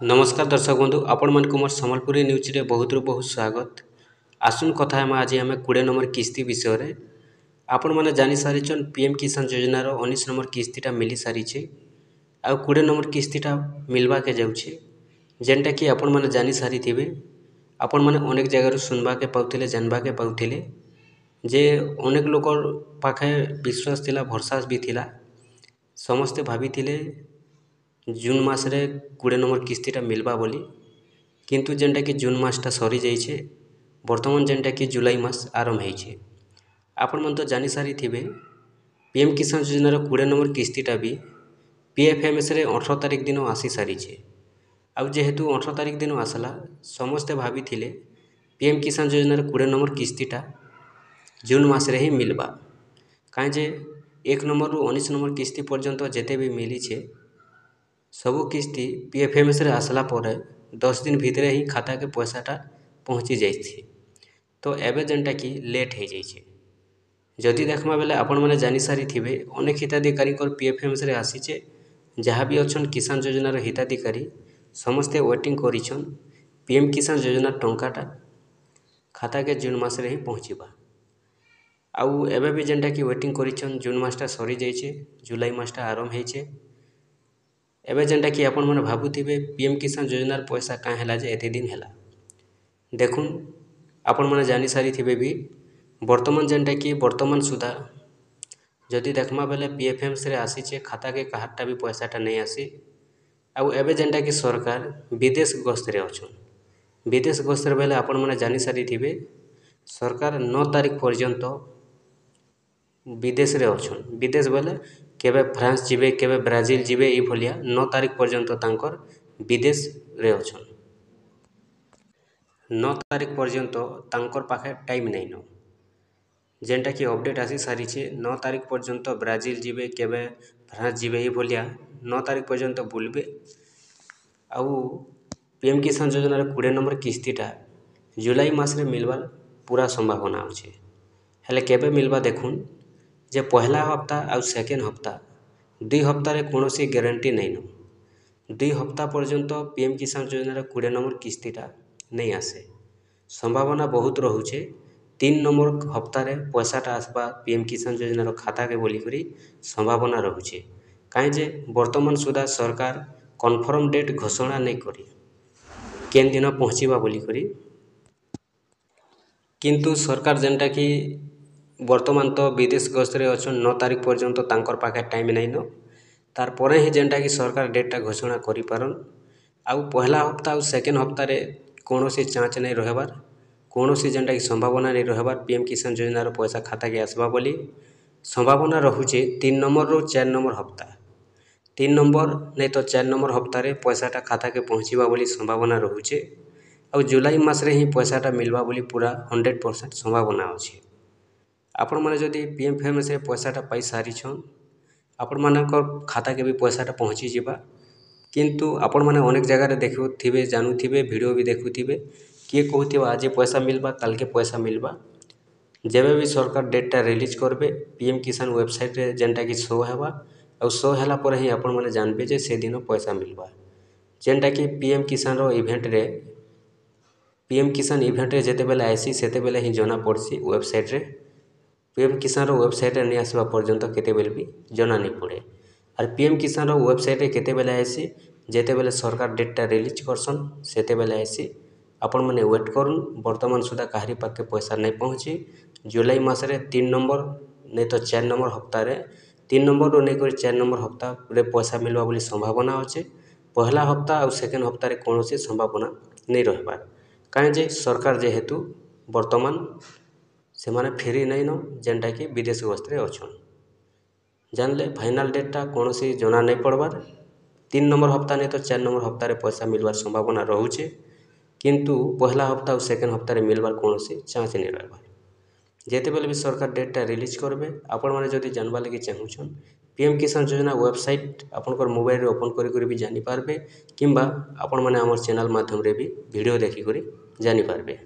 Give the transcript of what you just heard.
नमस्कार दर्शक बंधु आपण मन को मोर संबलपुरी न्यूज रे बहुत बहुत स्वागत। आसुन कथा हम आज आम 20 नंबर किस्ती विषय रे। आपण माने जानि सारिछन पीएम किसान योजना रो 19 नंबर किस्तीटा मिली सारिछे आ 20 नंबर किस्तीटा मिलवा के जाउछे जेनटा कि आपण माने जानि सारिथिबे। आपण माने अनेक जगह रो सुनबा के पाउथिले जानबा के पाउथिले जे अनेक लोकर पाखे विश्वास थिला भरसा भी थिला। समस्ते भाबिथिले जून मास रे 20 नंबर किस्तीटा मिलबा बोली, किंतु जेनटा कि जून मासटा सरी जाइछे। वर्तमान जेनटा कि जुलाई मास आरंभ होइछे। आपण मन तो जानि सारिथिबे पीएम किसान योजनार 20 नंबर किस्तीटा भी पीएफएमएस रे 18 तारिख दिन आसी सारिछे। आउ जेहेतु 18 तारिख दिन आसला समस्ते भाबिथिले पीएम किसान योजनार 20 नंबर किस्तीटा जून मास रे ही मिलबा। काहे जे 1 नंबर रु 19 नंबर किस्ती पर्यंत जेते भी मिलीछे सबु किस्ती पीएफएमएस रे आसला परे 10 दिन भितरे ही खाता के पैसाटा पहुँची जाइछे। तो एबे जेनटा कि लेट हो जाइछे। जदि देखमा बेले आपण माने जानि सारिथिबे अनेक हिताधिकारी कर पीएफएमएस रे आसीछे। जहाँ भी अछन किसान योजनार हिताधिकारी समस्ते वेटिंग करिछन पीएम किसान योजना टंकाटा खाता के जून मास रे ही पहुँचीबा। आउ एबे भी जेनटा कि वेटिंग करिछन जून मासटा सरी जाइछे, जुलाई मासटा आरंभ होइछे। एबे जेनटा कि आपण माने भाबुथिबे पीएम किसान योजनार पैसा काहे हला जे एते दिन हला। देखुन आपण माने जानि सारिथिबे भी वर्तमान जेनटा कि वर्तमान सुधा जदि देखमा बेले पीएफएमएस रे आसीछे खाता के काहारटा भी पैसाटा नहीं आसी। आउ एबे जेनटा कि सरकार विदेश गस्त रे अछन। विदेश गस्त रे बेले आपण माने जानि सारिथिबे सरकार 9 तारिख पर्यंत विदेश रे अछन। विदेश बेले केबे फ्रांस जिबे केबे ब्राजिल जिबे ई भलिया 9 तारिख पर्यंत तांकर विदेश रे अछन। 9 तारिख पर्यंत तांकर पाखे टाइम नहीं न जेनटा कि अपडेट आसी सारिछे। 9 तारिख पर्यंत ब्राजिल जिबे केबे फ्रांस जिबे ई भलिया 9 तारिख पर्यंत बुलबे। आउ पीएम किसान योजनार 20 नंबर किस्तीटा जुलाई मास रे मिलबार पूरा संभावना अछि। हेले केबे मिलबा देखुन जे पहला हप्ता आउ सेकेंड हप्ता 2 हप्ता रे कोनोसी गारंटी नहीं न 2 हप्ता पर्यंत पीएम किसान योजनार 20 नंबर किस्तीटा नहीं आसे। संभावना बहुत रहुछे 3 नंबर हप्ता रे पैसाटा आसबा पीएम किसान योजनार खाता के बोली करी संभावना रहुछे। काहे जे वर्तमान सुधा सरकार कन्फर्म डेट घोषणा नहीं करी केन दिन पहुँचीबा बोली करी। किंतु सरकार जेनटा कि वर्तमान तो विदेश गस्त रे अछन 9 तारिख पर्यंत तांकर पाखे टाइम नहीं न तार परे ही जेनटा कि सरकार डेटटा घोषणा करि पारन। आउ पहला हप्ता आउ सेकेंड हप्ता रे कोनोसी चांच नहीं रहबार कोनोसी जेनटा कि संभावना नहीं रहबार पीएम किसान योजनार पैसा खाता के आसबा बोली। संभावना रहुछे 3 नंबर रो 4 नंबर हप्ता 3 नंबर नहीं तो 4 नंबर हप्ता रे पैसाटा खाता के पहुँचीबा बोली संभावना रहुछे। आउ जुलाई मास रे ही पैसाटा मिलबा बोली पूरा 100% संभावना अछि। आपण माने जदि पीएफएमएस रे पैसाटा पाई सारिछन आपण मानकर खाता के भी पैसाटा पहुँची जिबा। किंतु आपण माने अनेक जगह रे देखुथिबे जानुथिबे वीडियो भी देखुथिबे किए कहूथिबा आज पैसा मिलबा काल के पैसा मिलबा। जेबे भी सरकार डेटटा रिलीज करबे पीएम किसान वेबसाइट रे जेनटा कि शो हेबा और शो हैला पर ही आपण माने जानबे जे से दिन पैसा मिलबा। जेनटा कि पीएम किसान रो इवेंट रे पीएम किसान इवेंट रे जेते बेले आइसी सेते बेले ही जना पड़सी वेबसाइट रे। पीएम किसान रो वेबसाइट रे नहीं आसबा पर्यंत केते बेले भी जना नहीं पड़े। और पीएम किसान रो वेबसाइट रे केते बेले आइसी जेते बेले सरकार डेटटा रिलीज करसन सेते बेले आइसी। आपण माने वेट करूँ वर्तमान सुधा काहरी पाखे पैसा नहीं पहुँची। जुलाई मास रे 3 नंबर नहीं तो 4 नंबर हप्ता रे 3 नंबर रो नहीं कर 4 नंबर हप्ता रे पैसा मिलबा बोली संभावना अच्छे। पहला हप्ता और सेकेंड हप्ता रे कोनोसी संभावना नहीं रहबार। काहे जे सरकार जेहेतु वर्तमान से माने फ्री नहीं न जेनटा कि विदेश गस्त रे अछन। जानले फाइनल डेटटा कोनोसी जना नहीं पड़बार 3 नंबर हप्ता नहीं तो 4 नंबर हप्ता रे पैसा मिलबार संभावना रहुछे। किंतु पहला हप्ता और सेकेंड हप्ता रे मिलबार कोनोसी चांस नहीं रहबार। जेते बेले भी सरकार डेटटा रिलीज करबे आपण माने जदि जानबा लागि चाहुछन पीएम किसान योजना वेबसाइट आपनकर मोबाइल रे ओपन करि करि भी जानि पारबे किंबा आपण माने हमर चैनल माध्यम रे भी वीडियो देखि करि जानि पारबे।